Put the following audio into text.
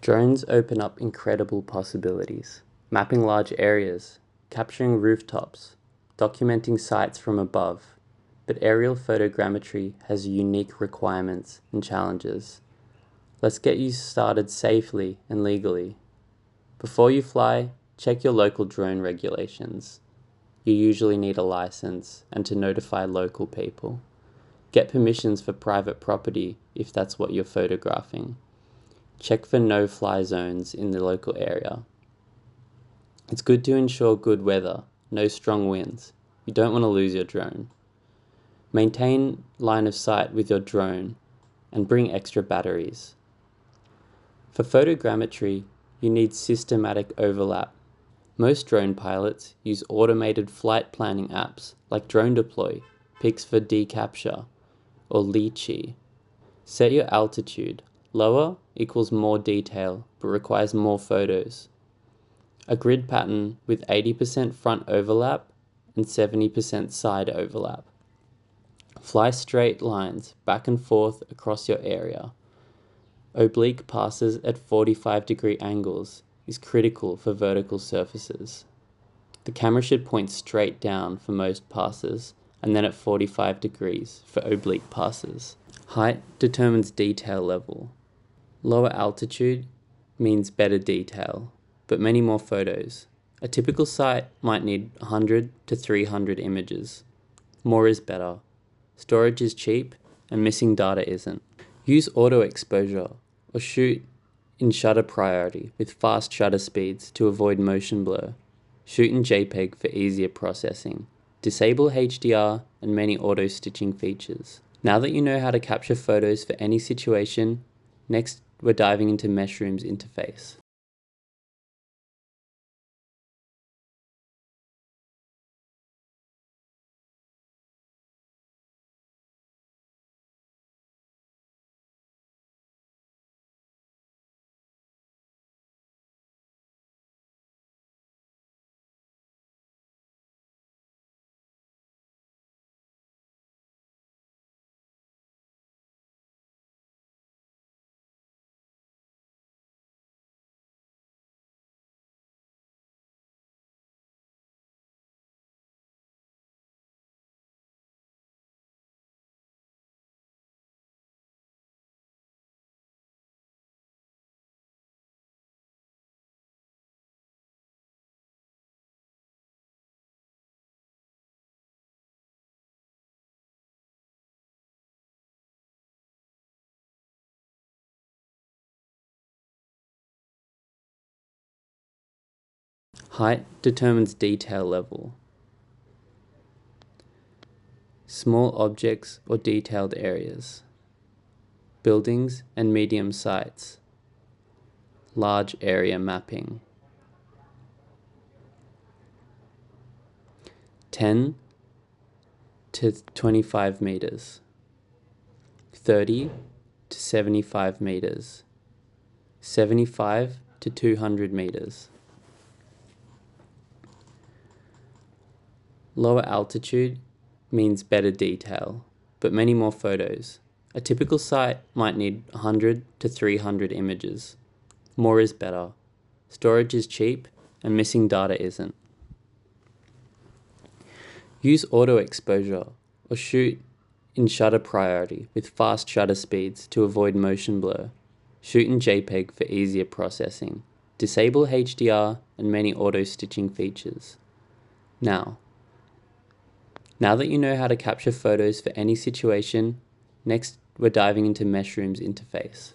Drones open up incredible possibilities, mapping large areas, capturing rooftops, documenting sites from above, but aerial photogrammetry has unique requirements and challenges. Let's get you started safely and legally. Before you fly, check your local drone regulations. You usually need a license and to notify local people. Get permissions for private property if that's what you're photographing. Check for no-fly zones in the local area. It's good to ensure good weather, no strong winds. You don't want to lose your drone. Maintain line of sight with your drone and bring extra batteries. For photogrammetry, you need systematic overlap. Most drone pilots use automated flight planning apps like Drone Deploy, Pics for Decapture, or Lychee. Set your altitude. Lower equals more detail, but requires more photos. A grid pattern with 80% front overlap and 70% side overlap. Fly straight lines back and forth across your area. Oblique passes at 45-degree angles is critical for vertical surfaces. The camera should point straight down for most passes, and then at 45 degrees for oblique passes. Height determines detail level. Lower altitude means better detail, but many more photos. A typical site might need 100 to 300 images. More is better. Storage is cheap, and missing data isn't. Use auto exposure or shoot in shutter priority with fast shutter speeds to avoid motion blur. Shoot in JPEG for easier processing. Disable HDR and many auto stitching features. Now that you know how to capture photos for any situation, next we're diving into Meshroom's interface. Height determines detail level. Small objects or detailed areas. Buildings and medium sites. Large area mapping. 10 to 25 meters. 30 to 75 meters. 75 to 200 meters. Lower altitude means better detail, but many more photos. A typical site might need 100 to 300 images. More is better. Storage is cheap, and missing data isn't. Use auto exposure or shoot in shutter priority with fast shutter speeds to avoid motion blur. Shoot in JPEG for easier processing. Disable HDR and many auto stitching features. Now that you know how to capture photos for any situation, next we're diving into Meshroom's interface.